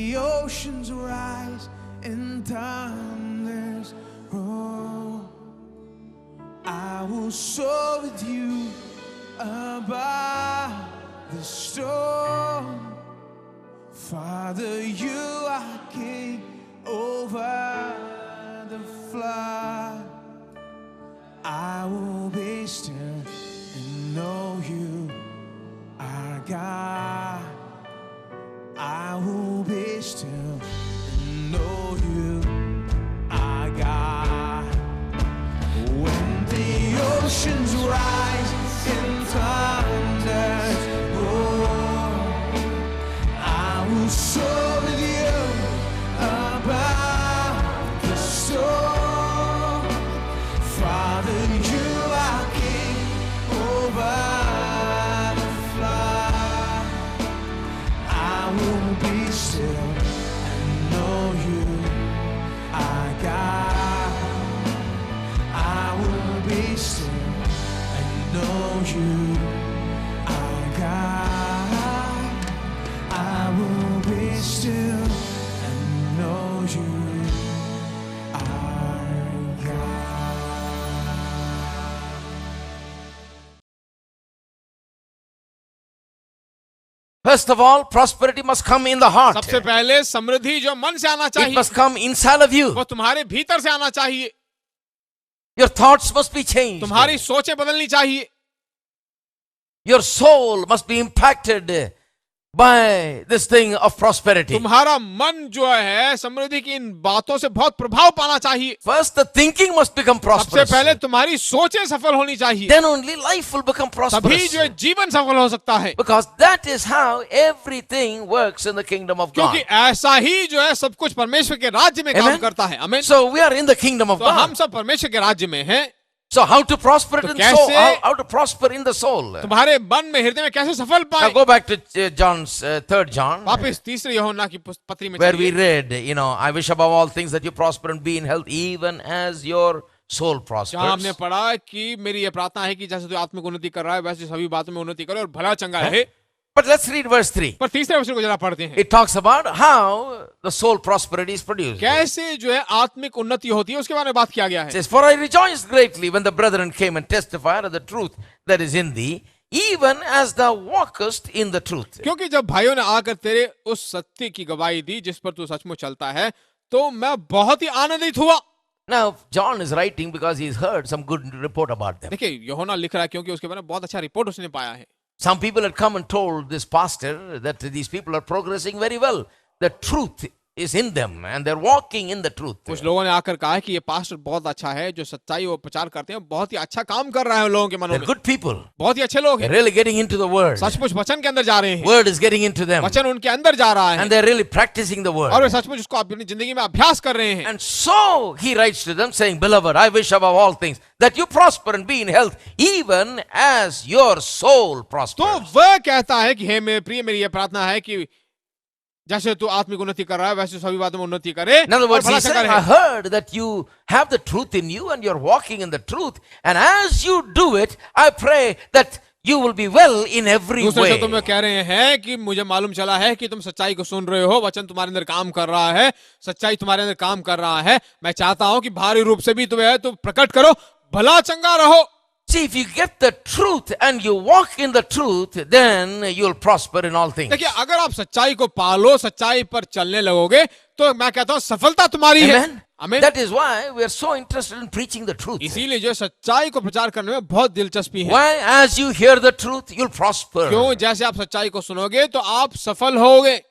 the oceans rise and thunders roll, I will soar with you above the storm. Father, you are king over the flood. I will be still and know you are God. I will be still and know you are God. When the oceans rise and thunders roar, I will soar with you above the storm. Father, you are king over the flood. I will be still and know you are God. I will be still and know you are God. I will be still and know you are God. First of all, prosperity must come in the heart. सबसे पहले समृद्धि जो मन से आना It चाहिए must come inside of you. वो तुम्हारे भीतर से आना चाहिए. Your thoughts must be changed. तुम्हारी सोचें बदलनी चाहिए. Your soul must be impacted by this thing of prosperity. तुम्हारा मन जो है समृद्धि की इन बातों से बहुत प्रभाव पाना चाहिए. First, the thinking must become सबसे prosperous. पहले तुम्हारी सोचें सफल होनी चाहिए. Then only life will become तभी prosperous. जो है जीवन सफल हो सकता है. Because that is how everything works in the kingdom of God. क्योंकि ऐसा ही जो है सब कुछ परमेश्वर के राज्य में काम Amen? करता है. आमीन. So we are in the kingdom of तो हम God. सब परमेश्वर के राज्य में हैं. So how to prosper तो in the soul? कैसे- How to prosper in the soul? तुम्हारे मन में हृदय में कैसे सफल Now पाए. go back to John's 3rd John, वापस तीसरे यूहन्ना की पत्री में where we चलिए. read, I wish above all things that you prosper and be in health, even as your soul जहाँ prospers. हमने पढ़ा कि मेरी ये प्रार्थना है कि जैसे तू आत्मिक उन्नति कर रहा है वैसे सभी बातों में उन्नति करे और भला चंगा रहे. But let's read verse 3. पर तीसरे वचन को जरा पढ़ते हैं. It talks about how the soul prosperity is produced. It कैसे जो है आत्मिक उन्नति होती है उसके बारे में बात किया गया है. says, For I rejoiced greatly when the brethren came and testified of the truth that is in thee, even as thou walkest in the truth. क्योंकि जब भाइयों ने आकर तेरे उस सत्य की गवाही दी जिस पर तू सचमुच चलता है तो मैं बहुत ही आनंदित हुआ. Now, John is writing because he's heard some good report about them. देखिए यूहन्ना लिख रहा है क्योंकि उसके बारे में बहुत अच्छा रिपोर्ट उसने पाया है. Some people had come and told this pastor that these people are progressing very well. The truth is in them and they're walking in the truth. कुछ लोगों ने आकर कहा है कि ये पास्टर बहुत अच्छा है जो सच्चाई वो प्रचार करते हैं बहुत ही अच्छा काम कर रहा है लोगों के मनों They're में. good people. बहुत ही अच्छे लोग They're हैं. really getting into the word. सचमुच वचन के अंदर जा रहे हैं. Word is getting into them. वचन उनके अंदर जा रहा है And they're really practicing the word. और वे सचमुच उसको अपनी जिंदगी में अभ्यास कर रहे हैं. And so he writes to them saying, Beloved, I wish above all things that you prosper and be in health, even as your soul तो prospers. वह कहता है कि हे मेरे प्रिय मेरी यह प्रार्थना है कि जैसे तू आत्मिक उन्नति कर रहा है वैसे सभी बातों में उन्नति करे. In other words, और भला he चंगा said, रहे. I heard that you have the truth in you and you're walking in the truth. And as you do it, I pray that you will be well in every दूसरे way. शब्दों में कह रहे हैं कि मुझे मालूम चला है कि तुम सच्चाई को सुन रहे हो. वचन तुम्हारे अंदर काम कर रहा है. सच्चाई तुम्हारे अंदर काम कर रहा है. मैं चाहता हूं कि भारी रूप से भी तुम्हें तो प्रकट करो. भला चंगा रहो. See, if you get the truth and you walk in the truth, then you'll prosper in all things. देखिए अगर आप सच्चाई को पालो सच्चाई पर चलने लगोगे तो मैं कहता हूं सफलता तुम्हारी है. Amen? आमीन. That is why we are so interested in preaching the truth. इसीलिए जो सच्चाई को प्रचार करने में बहुत दिलचस्पी है. Why? As you hear the truth, you'll prosper. क्यों? जैसे आप सच्चाई को सुनोगे तो आप सफल होगे.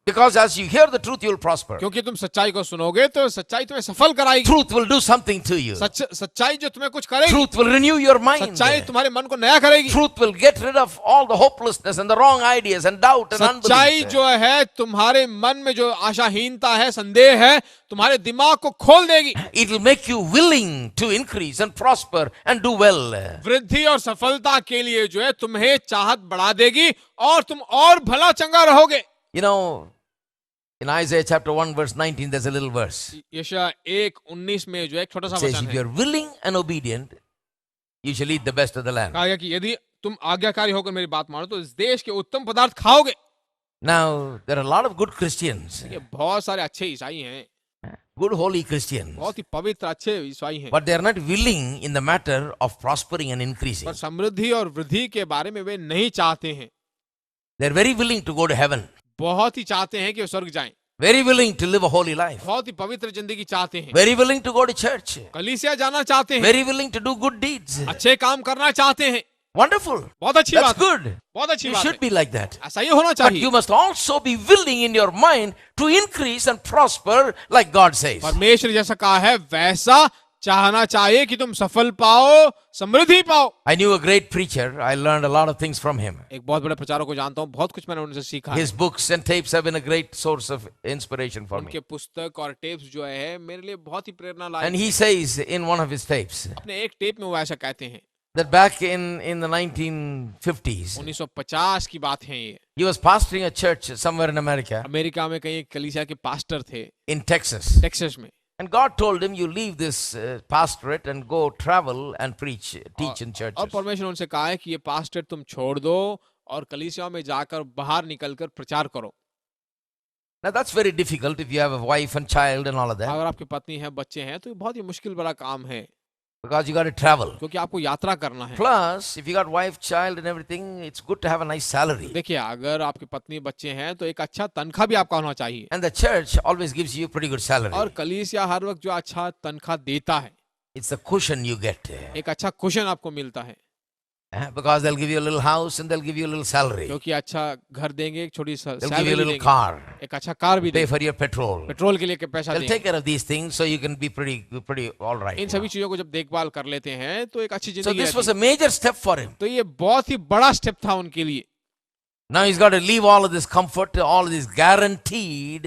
Because as you hear the truth, you'll prosper. क्योंकि तुम सच्चाई को सुनोगे तो सच्चाई तुम्हें सफल कराएगी. Truth will do something to you. सच्चाई जो तुम्हें कुछ करेगी. Truth will renew your mind. सच्चाई तुम्हारे मन को नया करेगी. Truth will get rid of all the hopelessness and the wrong ideas and doubt and सच्चाई unbelief. जो है तुम्हारे मन में जो आशाहीनता है संदेह है तुम्हारे दिमाग को खोल देगी. It will make you willing to increase and prosper and do well. वृद्धि और सफलता के लिए जो है तुम्हें चाहत बढ़ा देगी और तुम और भला चंगा रहोगे. You know, in Isaiah chapter 1 verse 19, there's a little verse. यशायाह 1:19 में जो है एक छोटा सा It says, वचन if है. you're willing and obedient, you shall eat the best of the land. कहा गया कि यदि तुम आज्ञाकारी होकर मेरी बात मानो तो इस देश के उत्तम पदार्थ खाओगे. Now, there are a lot of good Christians, ये बहुत सारे अच्छे ईसाई हैं, good holy Christians, बहुत ही पवित्र अच्छे ईसाई हैं, but they are not willing in the matter of prospering and increasing. पर समृद्धि और वृद्धि के बारे में वे नहीं चाहते हैं। They are very willing to go to heaven, बहुत ही चाहते हैं कि वो स्वर्ग जाएं, very willing to live a holy life, बहुत ही पवित्र जिंदगी चाहते हैं, very willing to go to church, कलीसिया जाना चाहते हैं, very willing to do good deeds. अच्छे काम करना चाहते हैं। Wonderful. बहुत अच्छी That's बात है, good. बहुत अच्छी You बात should है, be like that. ऐसा ही होना But चाहिए। you must also be willing in your mind to increase and prosper like God says. परमेश्वर जैसा कहा है वैसा चाहना चाहिए कि तुम सफल पाओ, समृद्धि पाओ। I knew a great preacher. I learned a lot of things from him. एक बहुत बड़े प्रचारक को जानता हूँ, बहुत कुछ मैंने उनसे सीखा है। His books and tapes have been a great source of inspiration for me. उनके पुस्तक और टेप्स जो है मेरे लिए बहुत ही प्रेरणा लायक And he says in one of his tapes अपने एक टेप में वो ऐसा कहते हैं, that back in the 1950s, 1950 की बात है ये, he was pastoring a church somewhere in America, America में कहीं एक कलीसिया के पास्टर थे, in Texas. टेक्सास में। And God told him, you leave this pastorate and go travel and preach, teach in और churches. परमेश्वर उनसे कहा है कि ये पास्टर तुम छोड़ दो और कलीसिया में जाकर बाहर निकलकर प्रचार करो। Now that's very difficult if you have a wife and child and all of that, अगर आपकी पत्नी है, बच्चे हैं, तो ये बहुत ही मुश्किल बड़ा काम है, because you got to travel. क्योंकि आपको यात्रा करना है। Plus, if you got wife, child and everything, it's good to have a nice salary. देखिए, अगर आपकी पत्नी बच्चे हैं तो एक अच्छा तनख्वाह भी आपका होना चाहिए, And the church always gives you pretty good salary. और कलीसिया हर वक्त जो अच्छा तनख्वाह देता है, It's the cushion you get. एक अच्छा कुशन आपको मिलता है, Because they'll give you a little house and they'll give you a little salary. क्योंकि अच्छा घर देंगे, एक छोटी They'll give you salary a भी little देंगे, car. एक अच्छा कार भी Pay देंगे, for your petrol. पेट्रोल के लिए के पैसा They'll देंगे। take care of these things so you can be pretty all right. इन सभी चीजों को जब देखभाल कर लेते हैं तो एक अच्छी So जिंदगी this was रहती a है। major step for him. तो ये बहुत ही बड़ा स्टेप था उनके लिए। Now he's got to leave all of this comfort, all of this guaranteed,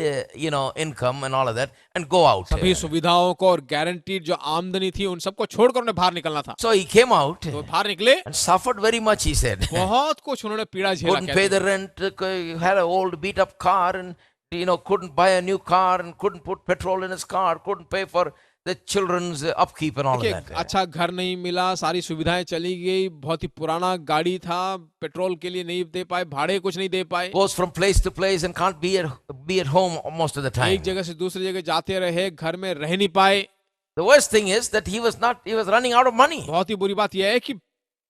income and all of that and go out. सभी सुविधाओं को और गारंटीड जो आमदनी थी उन सबको छोड़कर उन्हें बाहर निकलना था। So he came out तो बाहर निकले, and suffered very much, he said. बहुत कुछ उन्होंने पीड़ा झेला। Couldn't pay the rent, had an old beat up car and, couldn't buy a new car and couldn't put petrol in his car, couldn't pay for the children's upkeep and all of देखिए, that. अच्छा घर नहीं मिला, सारी सुविधाएं चली गई, बहुत ही पुराना गाड़ी था, पेट्रोल के लिए नहीं दे पाए, भाड़े कुछ नहीं दे पाए, Goes from place to place and can't be at home most of the time. एक जगह से दूसरी जगह जाते रहे, घर में रह नहीं पाए। The worst thing is that he was running out of money. बहुत ही बुरी बात यह है कि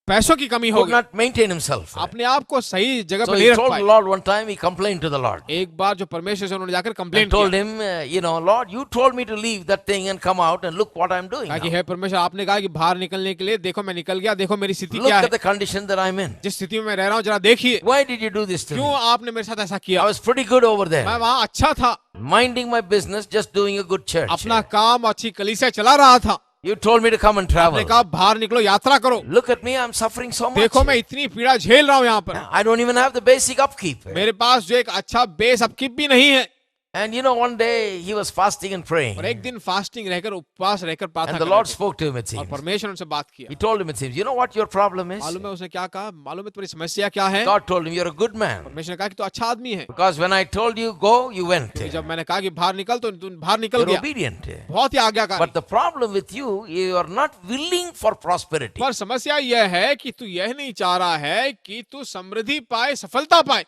पैसों की कमी हो Could गई, not maintain himself. अपने आप को सही जगह So पर he नहीं रख told the पाए। Lord one time, he complained to the Lord. एक बार जो परमेश्वर से उन्होंने जाकर कंप्लेंट And told किया, him, Lord, you told me to leave that thing and come out and look what I'm doing कहा कि now. हे परमेश्वर, आपने कहा कि बाहर निकलने के लिए, देखो मैं निकल गया, देखो मेरी स्थिति Look क्या at है, the condition that I'm in. जिस स्थिति में मैं रह रहा हूँ जरा देखिए, Why did you do this to क्यों me? आपने मेरे साथ ऐसा किया। I was pretty good over मैं there. वहाँ अच्छा था, Minding my business, just doing a good church. अपना काम अच्छी कलीसिया चला रहा था, You told me to come and आपने travel. कहा बाहर निकलो, यात्रा करो, Look at me, I'm suffering so much. देखो मैं इतनी पीड़ा झेल रहा हूँ यहाँ पर, I don't even have the basic upkeep. मेरे पास जो एक अच्छा बेस अपकीप भी नहीं है। And one day he was fasting and praying. और एक दिन फास्टिंग रहकर, उपवास रहकर प्रार्थना And the कर Lord रहे थे, spoke to him, it और seems. परमेश्वर उनसे बात किया। He told him, it seems, you know what your problem is? मालूम है उसने क्या कहा? मालूम है तुम्हारी समस्या क्या है? God told him, you're a good man. परमेश्वर ने कहा कि तू अच्छा आदमी है, Because when I told you go, you went. क्योंकि जब मैंने कहा कि बाहर निकल तो तू बाहर निकल You're गया, obedient. बहुत ही आज्ञाकारी। But the problem with you, you are not willing for prosperity. पर समस्या यह है कि तू यह नहीं चाह रहा है कि तू समृद्धि पाए, सफलता पाए,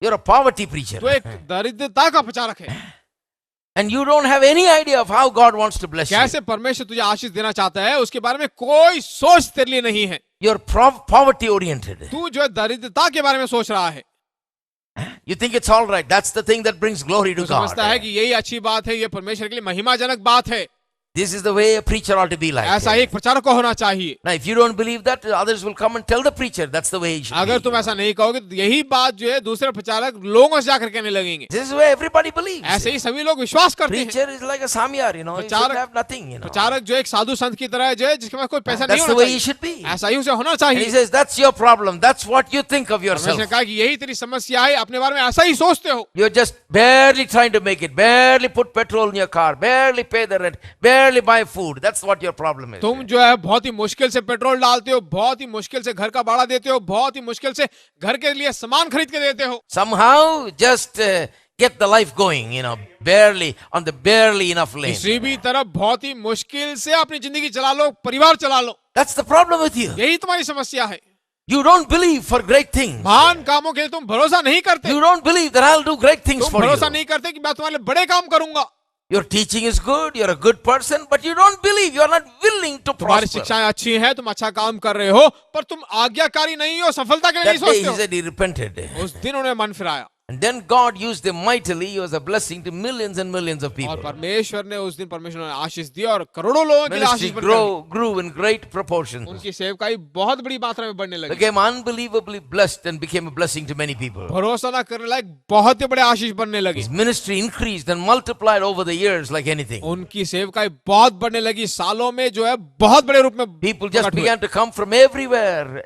You're a poverty preacher. तो एक दरिद्रता का प्रचारक है। And you don't have any idea of how God wants to bless you. कैसे परमेश्वर तुझे आशीष देना चाहता है उसके बारे में कोई सोच तेरे लिए नहीं है। You're poverty oriented. तू जो है दरिद्रता के बारे में सोच रहा है, You think it's all right. That's the thing that brings glory to तू समझता है God. कि यही अच्छी बात है, ये परमेश्वर के लिए महिमाजनक बात है। This is the way a preacher ought to be like. ऐसा ही एक प्रचारक को होना चाहिए। Now, if you don't believe that, others will come and tell the preacher that's the way he should अगर be. तुम ऐसा नहीं कहोगे तो यही बात जो है दूसरे प्रचारक लोगों से जाकर कहने लगेंगे। This is the way everybody believes. ऐसे ही सभी लोग विश्वास करते हैं। Preacher is like a samyar, he प्रचारक- should have nothing, प्रचारक जो एक साधु संत की तरह है, जो है जिसके पास कोई पैसा नहीं That's the होना way he चाहिए, should be. ऐसा ही उसे होना And चाहिए। he says, that's your problem. That's what you think of yourself. परमेश्वर ने कहा कि यही तेरी समस्या है, अपने बारे में ऐसा ही सोचते हो। You're just barely trying to make it, barely put petrol in your car, barely pay the rent, barely buy food. That's what your problem is. तुम जो है बहुत ही मुश्किल से पेट्रोल डालते हो, बहुत ही मुश्किल से घर का भाड़ा देते हो, बहुत ही मुश्किल से घर के लिए सामान खरीद के देते हो। Somehow just get the life going, barely on the barely enough lane. किसी भी तरफ बहुत ही मुश्किल से अपनी जिंदगी चला लो, परिवार चला लो, That's the problem with you. यही तुम्हारी समस्या है। You don't believe for great things. महान कामों के लिए तुम भरोसा नहीं करते, You don't believe that I'll do great things तुम for भरोसा you. नहीं करते कि मैं तुम्हारे लिए बड़े काम करूंगा। Your teaching is good, you're a good person, but you don't believe, you're not willing to तुम्हारी prosper. शिक्षाएं अच्छी हैं, तुम अच्छा काम कर रहे हो, पर तुम आज्ञाकारी नहीं हो, सफलता के लिए नहीं That day he सोचते said he repented. हो। उस दिन उन्हें मन फिराया And then God used them mightily. He was a blessing to millions and millions of और people. परमेश्वर ने उस दिन परमेश्वर ने आशीष दी और करोड़ों लोगों के लिए Ministry आशीष बनकर grew in great proportions. उनकी सेवकाई बहुत बड़ी मात्रा में बढ़ने लगी, Became unbelievably blessed and became a blessing to many people. भरोसा ना करने लायक बहुत ही बड़े आशीष बनने लगी। His ministry increased and multiplied over the years like anything. उनकी सेवकाई बहुत बढ़ने लगी, सालों में जो है बहुत बड़े रूप में People just प्रकट हुए। began to come from everywhere,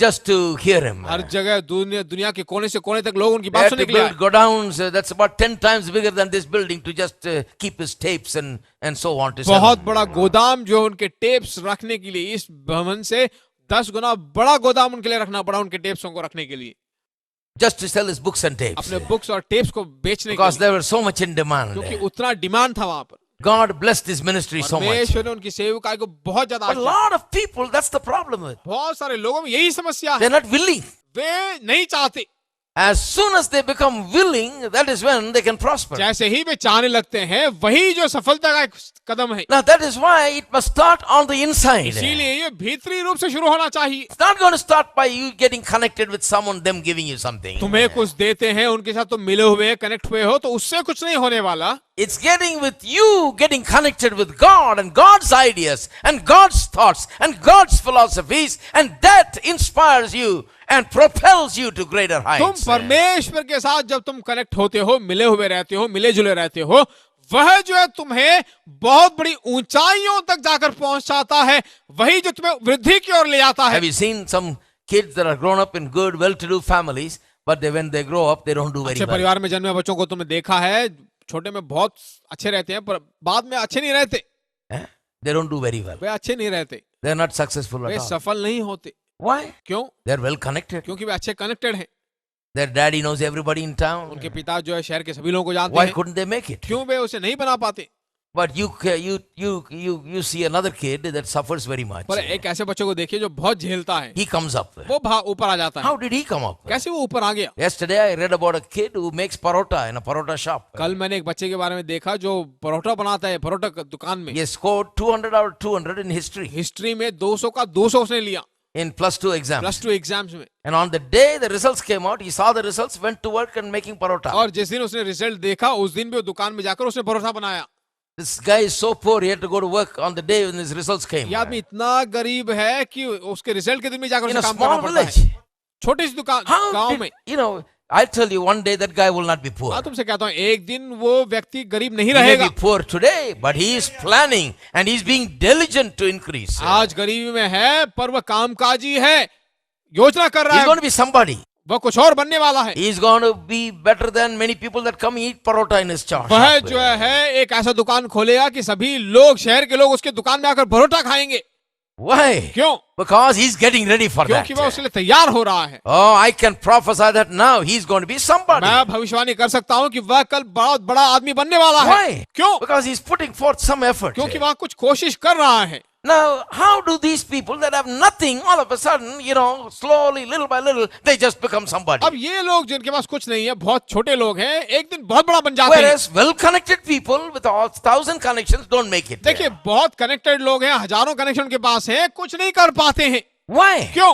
just to hear him. हर जगह दुनिया के कोने से कोने तक लोग उनकी They बात had सुनने to के लिए build godowns that's about 10 times bigger than this building to just keep his tapes and so on to sell. बहुत बड़ा गोदाम जो उनके टेप्स रखने के लिए, इस भवन से 10 गुना बड़ा गोदाम उनके लिए रखना पड़ा, उनके टेप्सों को रखने के लिए, Just to sell his books and tapes. अपने बुक्स और टेप्स को बेचने के Because लिए, there was so much in demand. क्योंकि उतना डिमांड था वहां पर। God blessed his ministry so much. परमेश्वर ने उनकी सेवकाई को बहुत ज्यादा But a Ashish lot of people, that's the problem with. बहुत सारे लोगों में यही समस्या है, They're not willing. वे नहीं चाहते। As soon as they become willing, that is when they can prosper. जैसे ही वे चाहने लगते हैं, वही जो सफलता का एक कदम है। Now that is why it must start on the inside. इसीलिए ये भीतरी रूप से शुरू होना चाहिए। It's not going to start by you getting connected with someone, them giving you something. तुम्हें कुछ देते हैं, उनके साथ तुम मिले हुए कनेक्ट हुए हो, तो उससे कुछ नहीं होने वाला। It's getting with you, getting connected with God and God's ideas and God's thoughts and God's philosophies, and that inspires you and propels you to greater तुम heights. परमेश्वर के साथ जब तुम कनेक्ट होते हो, मिले हुए रहते हो, मिले जुले रहते हो, वह जो है तुम्हें बहुत बड़ी ऊंचाइयों तक जाकर पहुंचाता है, वही जो तुम्हें वृद्धि की ओर ले जाता है। Have you seen some kids that are grown up in good, well-to-do families, but when they grow up, they don't do very अच्छे well? परिवार में जन्मे बच्चों को तुमने देखा है, छोटे में बहुत अच्छे रहते हैं, पर बाद में अच्छे नहीं रहते। They don't do very well. वे अच्छे नहीं रहते, They're not successful way at all. सफल नहीं होते। Why? क्यों? They're well connected. क्योंकि वे अच्छे कनेक्टेड हैं। Their daddy knows everybody in town. उनके पिता जो है शहर के सभी लोगों को जानते Why हैं। couldn't they make it? क्यों वे उसे नहीं बना पाते? But you see another kid that suffers very much. पर एक ऐसे बच्चे को देखिए जो बहुत झेलता है, He comes up. वो ऊपर आ जाता है। How did he come up? कैसे वो ऊपर आ गया? Yesterday I read about a kid who makes parota in a parota shop. कल मैंने एक बच्चे के बारे में देखा जो परोठा बनाता है, परोठा दुकान में। He scored 200 out of 200 in history history में 200 का 200 उसने लिया, in +2 exams. +2 एग्जाम्स में। And on the day the results came out, he saw the results, went to work and making parota. और जिस दिन उसने रिजल्ट देखा, उस दिन भी वो दुकान में जाकर उसने परोठा बनाया। This guy is so poor, he had to go to work on the day when his results came. ये आदमी इतना गरीब है कि उसके रिजल्ट के दिन में जाकर In उसे a काम small करना पड़ता village. है, छोटी सी दुकान How गांव did, में। I tell you, one day that guy will not be poor. हाँ, तुमसे कहता हूँ, एक दिन वो व्यक्ति गरीब नहीं He may रहेगा। be poor today, but he is planning and he is being diligent to increase. आज गरीबी में है, पर वह कामकाजी है, योजना कर रहा He's है, going to be somebody. वह कुछ और बनने वाला है। He is going to be better than many people that come eat parota in his shop. वह जो है एक ऐसा दुकान खोलेगा कि सभी लोग, शहर के लोग उसके दुकान में आकर परोठा खाएंगे। Why? क्यों? Because he's getting ready for that. क्योंकि वह उसके लिए तैयार हो रहा है। Oh, I can prophesy that now. He's going to be somebody. मैं भविष्यवाणी कर सकता हूँ कि वह कल बहुत बड़ा आदमी बनने वाला है। Why? क्यों? Because he's putting forth some effort. क्योंकि वह कुछ कोशिश कर रहा है। Now, how do these people that have nothing, all of a sudden, slowly, little by little, they just become somebody? अब ये लोग जिनके पास कुछ नहीं है, बहुत छोटे लोग हैं, एक दिन बहुत बड़ा बन जाते हैं। Whereas well-connected people with 1,000 connections don't make it. देखिए, बहुत कनेक्टेड लोग हैं, हजारों कनेक्शन के पास हैं, कुछ नहीं कर पाते हैं। Why? क्यों?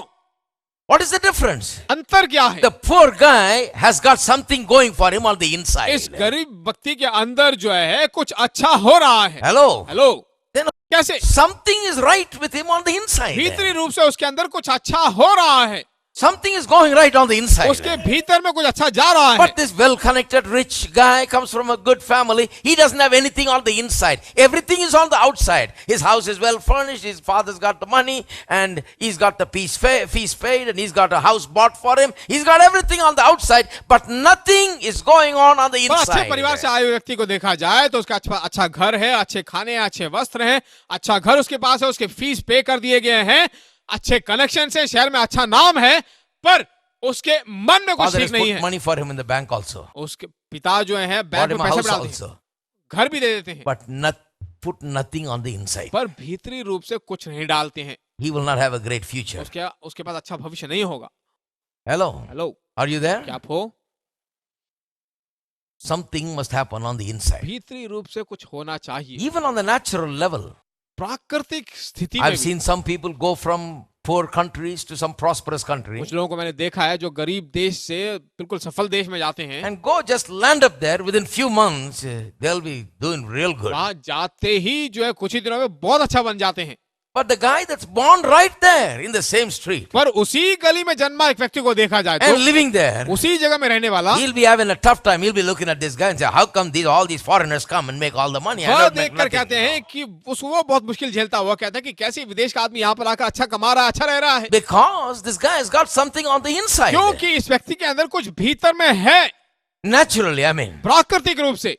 What is the difference? अंतर क्या है? The poor guy has got something going for him on the inside. इस गरीब व्यक्ति के अंदर जो है कुछ अच्छा हो रहा है। Hello? हेलो, Then कैसे? something is right with him on the inside. भीतरी रूप से उसके अंदर कुछ अच्छा हो रहा है, Something is going right on the inside. उसके भीतर में कुछ अच्छा जा रहा है। But this well-connected rich guy comes from a good family. He doesn't have anything on the inside. Everything is on the outside. His house is well furnished. His father's got the money, and he's got the fees paid, and he's got a house bought for him. He's got everything on the outside, but nothing is going on the पर अच्छे inside. परिवार से आए हुए व्यक्ति को देखा जाए तो उसका अच्छा घर है, अच्छे खाने हैं, अच्छे वस्त्र हैं, अच्छा घर उसके पास है, उसके फीस पे कर दिए गए हैं, अच्छे कनेक्शन से शहर में अच्छा नाम है, पर उसके मन में कुछ Father has ठीक नहीं put है। money for him in the bank also. उसके पिता जो है Bought बैंक him में a पैसे house डालते also. हैं, घर भी दे देते हैं, But put nothing on the inside. पर भीतरी रूप से कुछ नहीं डालते हैं। he will not have a great future. उसके पास अच्छा भविष्य नहीं होगा। Hello? Hello, Are you there? क्या आप हो? Something must happen on the inside. भीतरी रूप से कुछ होना चाहिए। Even on the natural level. प्राकृतिक स्थिति में I've भी। seen some people go from poor countries to some prosperous country कुछ लोगों को मैंने देखा है जो गरीब देश से बिल्कुल सफल देश में जाते हैं, and go just land up there within few months, they'll be doing real good. वहां जाते ही जो है कुछ ही दिनों में बहुत अच्छा बन जाते हैं। But the guy that's born right there in the same street पर उसी गली में जन्मा एक व्यक्ति को देखा जाए तो and living there, उसी जगह में रहने वाला, he'll be having a tough time. He'll be looking at this guy and say, how come all these foreigners come and make all the money? I वह don't make देखकर कहते nothing. हैं कि वो बहुत मुश्किल झेलता हुआ कहता है कि कैसे विदेश का आदमी यहाँ पर आकर अच्छा कमा रहा है, अच्छा रह रहा है, Because this guy has got something on the inside. क्योंकि इस व्यक्ति के अंदर कुछ भीतर में है, Naturally, I mean. प्राकृतिक रूप से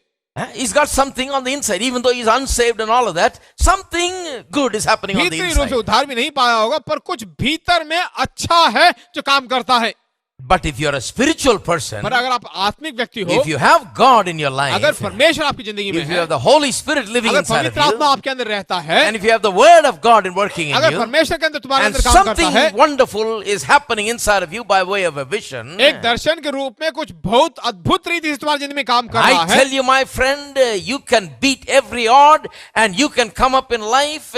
He's got something on the inside. Even though he's unsaved and all of that, something good is happening on the भीतरी रूप से inside. उद्धार भी नहीं पाया होगा पर कुछ भीतर में अच्छा है जो काम करता है। But if you're a spiritual person, पर अगर आप आत्मिक व्यक्ति हो, if you have God in your life, अगर परमेश्वर आपकी जिंदगी में if you है, have the Holy Spirit living अगर inside of पवित्र आत्मा you, आपके अंदर रहता है, and if you have the Word of God in working in अगर you, परमेश्वर के अंदर तुम्हारे and अंदर काम करता something है, wonderful is happening inside of you by way of a vision, एक दर्शन के रूप में कुछ बहुत अद्भुत रीति से तुम्हारी जिंदगी में काम कर रहा I है। tell you, my friend, you can beat every odd and you can come up in life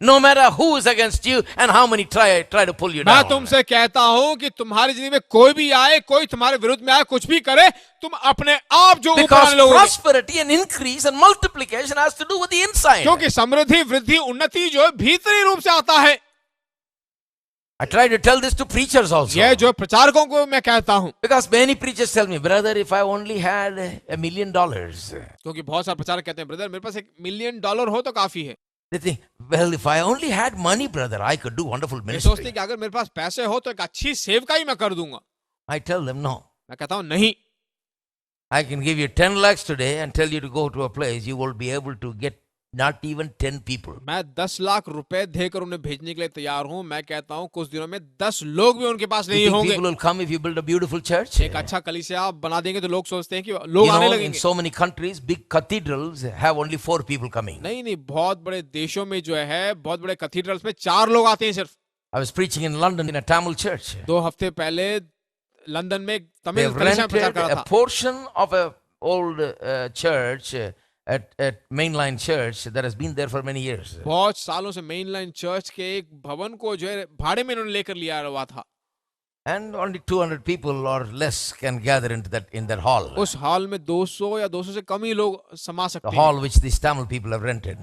no matter who is against you and how many try to pull you मैं down. तुमसे कहता हूं कि तुम्हारी जिंदगी में कोई भी आए, कोई तुम्हारे विरुद्ध में आए, कुछ भी करे, तुम अपने आप जो ऊपर Because आने लोगे, prosperity and increase and multiplication has to do with the inside. क्योंकि समृद्धि, वृद्धि, उन्नति जो है भीतरी रूप से आता है। I try to tell this to preachers also. यह जो प्रचारकों को मैं कहता हूं, Because many preachers tell me, brother, if I only had $1 million, क्योंकि बहुत सारे प्रचारक कहते हैं, ब्रदर मेरे पास $1 मिलियन हो तो काफी है। they think, well, if I only had money, brother, I could do wonderful ये सोचते ministry. हैं कि अगर मेरे पास पैसे हो तो एक अच्छी सेवकाई मैं कर दूंगा। I tell them, no. मैं कहता हूं नहीं, I can give you 10 lakhs today and tell you to go to a place, you will be able to get not even 10 people. मैं 10 लाख रुपए देकर उन्हें भेजने के लिए तैयार हूं। मैं कहता हूं कुछ दिनों में 10 लोग भी उनके पास You नहीं think होंगे। people will come if you build a beautiful church? एक अच्छा कलीसिया आप बना देंगे तो लोग सोचते हैं कि लोग You आने know, in लगेंगे। so many countries, big cathedrals have only 4 people coming. नहीं नहीं, बहुत बड़े देशों में जो है, बहुत बड़े कैथीड्रल्स में 4 लोग आते हैं सिर्फ। I was preaching in London in a Tamil church. 2 हफ्ते पहले लंदन में एक तमिल They've कलीसिया में प्रचार rented करा a था। portion of a old church at mainline church that has been there for many years. बहुत सालों से मेन लाइन चर्च के एक भवन को जो है भाड़े में इन्होंने लेकर लिया हुआ था। And only 200 people or less can gather into in that hall. उस हॉल में 200 या 200 से कम ही लोग समा The सकते हैं। hall which these Tamil people have rented.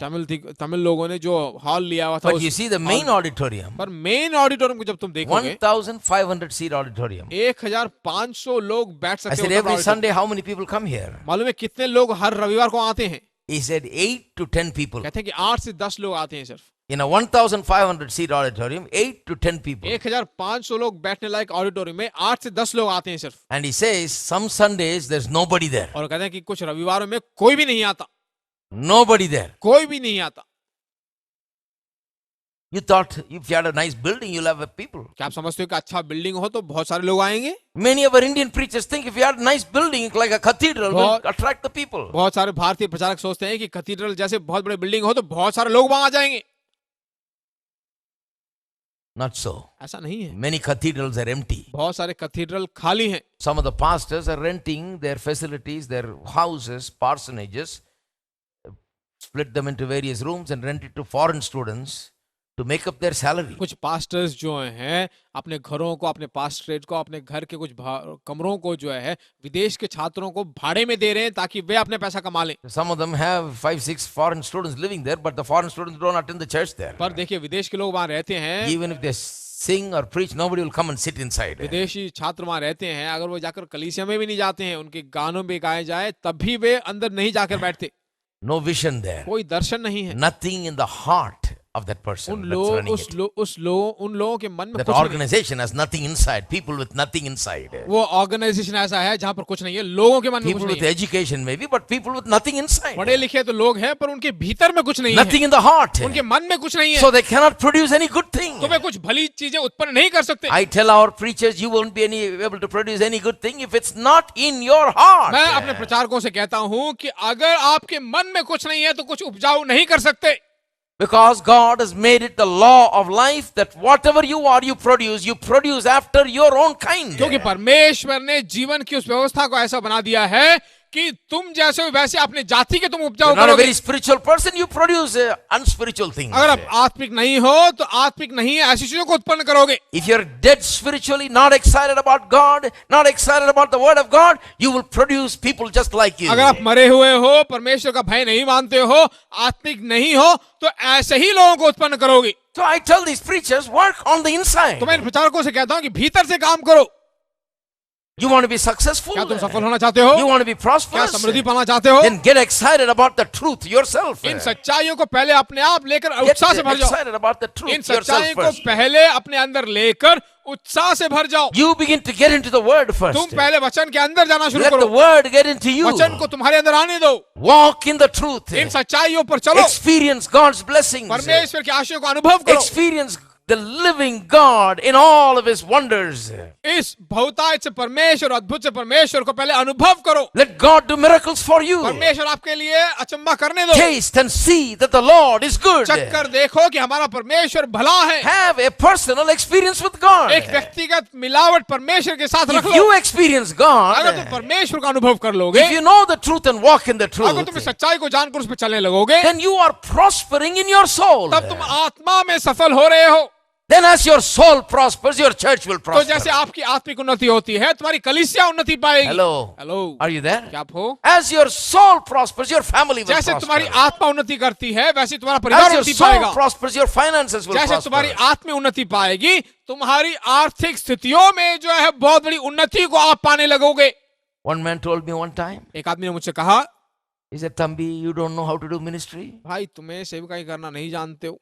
Tamil लोगों ने जो हॉल लिया हुआ था, But you see the main auditorium, पर मेन ऑडिटोरियम को जब तुम देखोगे 1,500 seat auditorium. 1500 लोग बैठ I सकते said, हैं। every Sunday, how many people come here? मालूम है कितने लोग हर रविवार को आते हैं? He said 8 to 10 people. कहते हैं कि 8 से 10 लोग आते हैं सिर्फ। In a 1,500 seat auditorium, 8 to 10 people. 1500 लोग बैठने लायक ऑडिटोरियम में 8 से 10 लोग आते हैं सिर्फ। And he says, some Sundays, there's nobody there. और कहते हैं कि कुछ रविवारों में कोई भी नहीं आता, Nobody there. कोई भी नहीं आता। You thought if you had a nice building, you'll have people. क्या आप समझते हो कि अच्छा बिल्डिंग हो तो बहुत सारे लोग आएंगे? Many of our Indian preachers think if you had a nice building like a cathedral, will attract the people. बहुत सारे भारतीय प्रचारक सोचते हैं कि कैथीड्रल जैसे बहुत बड़े बिल्डिंग हो तो बहुत सारे लोग वहां आ जाएंगे। Not so. ऐसा नहीं है। Many cathedrals are empty. बहुत सारे कैथीड्रल खाली हैं। Some of the pastors are renting their facilities, their houses, parsonages, split them into various rooms and rent it to foreign students to make up their salary. कुछ pastors जो हैं अपने घरों को, अपने पास्टरेट को, अपने घर के कुछ कमरों को जो है विदेश के छात्रों को भाड़े में दे रहे हैं ताकि वे अपने पैसा कमा लें। Some of them have 5-6 foreign students living there, but the foreign students don't attend the church there. पर देखिए विदेश के लोग वहां रहते हैं, Even if they sing or preach, nobody will come and sit inside. विदेशी छात्र वहां रहते हैं, अगर वो जाकर कलीसिया में भी नहीं जाते हैं, उनके गानों में गाए जाए तब भी वे अंदर नहीं जाकर बैठते। No vision there. कोई दर्शन नहीं है। Nothing in the heart of that person उन that's running it. उन लोगों के मन में That कुछ नहीं। organization has nothing inside. People with nothing inside. वो ऑर्गेनाइजेशन ऐसा है जहां पर कुछ नहीं है, लोगों के मन में कुछ People नहीं with है। education maybe, but people with nothing inside. पढ़े लिखे तो लोग हैं पर उनके भीतर में कुछ नहीं है, Nothing in the heart. उनके मन में कुछ नहीं है, So they cannot produce any good thing. तो वे कुछ भली चीजें उत्पन्न नहीं कर सकते। I tell our preachers, you won't be able to produce any good thing if it's not in your heart. मैं अपने प्रचारकों से कहता हूं कि अगर आपके मन में कुछ नहीं है तो कुछ उपजाऊ नहीं कर सकते। Because God has made it the law of life that whatever you are, you produce after your own kind. क्योंकि परमेश्वर ने जीवन की उस व्यवस्था को ऐसा बना दिया है कि तुम जैसे हो वैसे अपने जाति के तुम उपजाऊ You're not a करोगे। very spiritual person, you produce unspiritual things. अगर आप आत्मिक नहीं हो तो आत्मिक नहीं है ऐसी चीजों को उत्पन्न करोगे। If you're dead spiritually, not excited about God, not excited about the word of God, you will produce people just like you. अगर आप मरे हुए हो, परमेश्वर का भय नहीं मानते हो, आत्मिक नहीं हो, तो ऐसे ही लोगों को उत्पन्न करोगे। So I tell these preachers, work on the inside. तो मैं इन प्रचारकों से कहता हूं कि भीतर से काम करो। You want to be successful? क्या तुम सफल होना चाहते हो? You want to be क्या prosperous? समृद्धि पाना चाहते हो? Then get excited about the truth yourself. इन सच्चाइयों को पहले अपने आप लेकर Get उत्साह से भर जाओ। excited about the truth in yourself सच्चाइयों को first. पहले अपने अंदर लेकर उत्साह से भर जाओ। You begin to get into the word first. तुम पहले वचन के अंदर जाना शुरू Let the करो। word get into you. वचन को तुम्हारे अंदर आने दो। Walk in the truth. इन सच्चाइयों पर चलो। Experience God's blessings. परमेश्वर की आशीषों को अनुभव करो। Experience the living God in all of his wonders. इस बहुतायत से परमेश्वर, अद्भुत से परमेश्वर को पहले अनुभव करो। Let God do miracles for you. परमेश्वर आपके लिए अचंबा करने दो। Taste and see that the Lord is good. चक्कर देखो कि हमारा परमेश्वर भला है। Have a personal experience with God. एक व्यक्तिगत मिलावट परमेश्वर के साथ रख If low. you experience God, अगर तुम परमेश्वर का अनुभव कर लोगे, if you know the truth and walk in the अगर तुम truth, सच्चाई को जानकर उस पर चलने लगोगे, then you are prospering in your soul. तब तुम आत्मा में सफल हो रहे हो। Then as your soul prospers, your church will तो prosper. जैसे आपकी आत्मिक उन्नति होती है, तुम्हारी कलीसिया उन्नति पाएगी। Hello. Hello, Are you there? क्या आप हो? As your soul prospers, your family will जैसे तुम्हारी prosper. आत्मा उन्नति करती है, वैसे तुम्हारा परिवार As your उन्नति soul पाएगा। prospers, your finances will जैसे तुम्हारी prosper. आत्मिक उन्नति पाएगी, तुम्हारी आर्थिक स्थितियों में जो है बहुत बड़ी उन्नति को आप पाने लगोगे। One man told me one time, एक आदमी ने मुझसे कहा, he said, Tambi, you don't know how to do ministry. भाई तुम्हें सेवकाई करना नहीं जानते हो।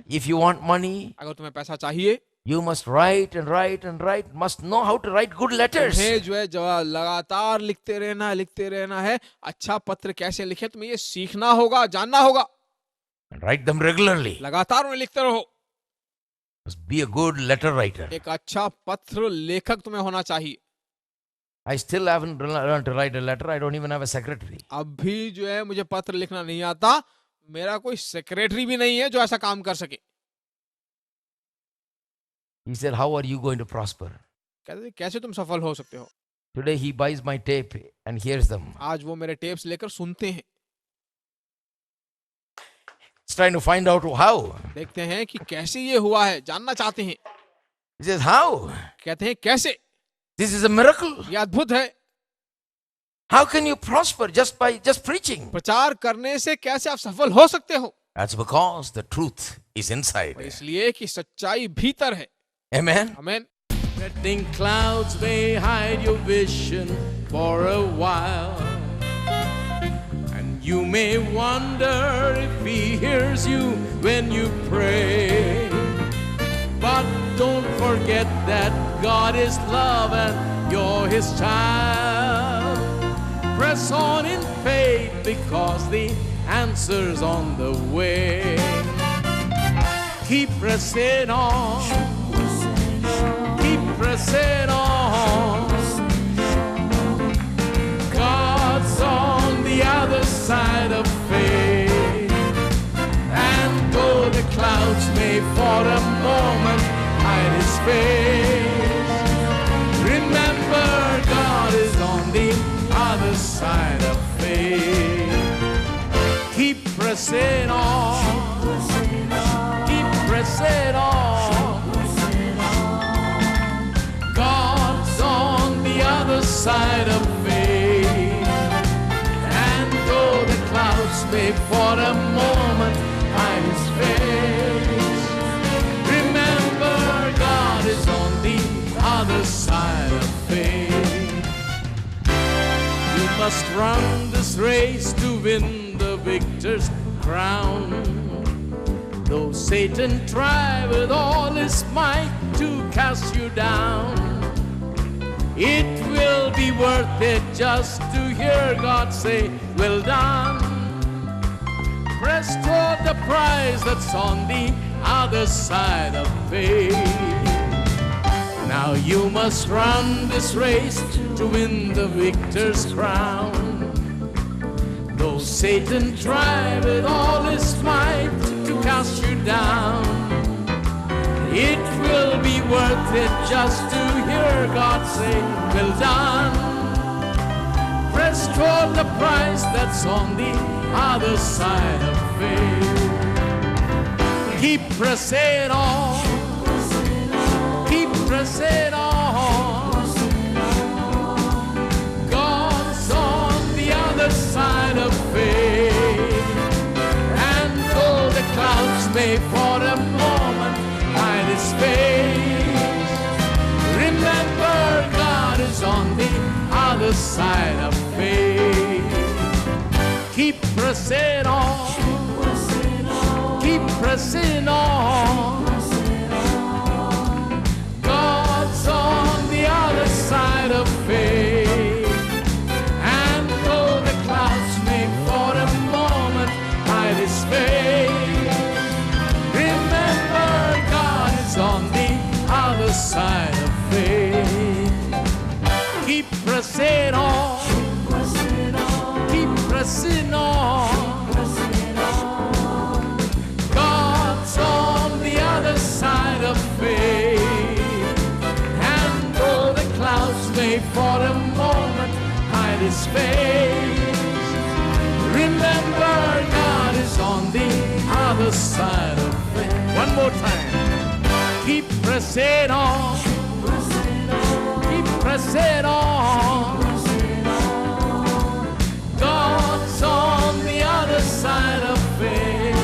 If you want money, अगर तुम्हें पैसा चाहिए, you must write and write and write, must know how to write good letters. तुम्हें जो है लगातार लिखते रहना है। अच्छा पत्र कैसे लिखे तुम्हें ये सीखना होगा, जानना होगा। And write them regularly. लगातार उन्हें लिखते रहो। Must be a good letter writer. एक अच्छा पत्र लेखक तुम्हें होना चाहिए। I still haven't learned to write a letter. I don't even have a secretary. अब भी जो है मुझे पत्र लिखना नहीं आता। मेरा कोई सेक्रेटरी भी नहीं है जो ऐसा काम कर सके। He said, how are you going to prosper? कहते कैसे तुम सफल हो सकते हो? Today he buys my tape and hears them. आज वो मेरे टेप्स लेकर सुनते हैं। He's trying to find out how. देखते हैं कि कैसे ये हुआ है, जानना चाहते हैं। He says, how? कहते हैं कैसे? This is a miracle. ये अद्भुत है। How can you prosper just by preaching? प्रचार करने से कैसे आप सफल हो सकते हो? That's because the truth is inside. इसलिए कि सच्चाई भीतर है। Amen. आमीन। Threatening clouds may hide your vision for a while, and you may wonder if he hears you when you pray. But don't forget that God is love and you're his child. Press on in faith because the answer's on the way. Keep pressing on. Keep pressing on. God's on the other side of faith. And though the clouds may for a moment hide his face, remember God is on the other side of faith. Keep pressing on. Keep pressing on. God's on the other side of faith. And though the clouds may for a moment hide his face, remember God is on the other side of faith. You must run this race to win the victor's crown. Though Satan try with all his might to cast you down, it will be worth it just to hear God say, well done. Press toward the prize that's on the other side of faith. Now you must run this race to win the victor's crown. Though Satan try with all his might to cast cast you down. It will be worth it just to hear God say, well done. Press toward the prize that's on the other side of faith. Keep pressing on. Keep pressing on. God's on the other side of faith. And though the clouds may for a moment hide His face, remember God is on the other side of faith. Keep pressing on. Keep pressing on. God's on the other side of faith. And though the clouds may for a moment hide His face, remember God is on the other side of faith. Keep pressing on. Keep pressing on. God's on the other side of faith. And though the clouds may for a moment hide His face, remember God is on the other side of faith. One more time. Keep pressing on. Keep pressing on. God's on the other side of faith.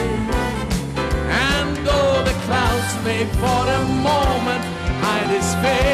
And though the clouds may for a moment hide His face,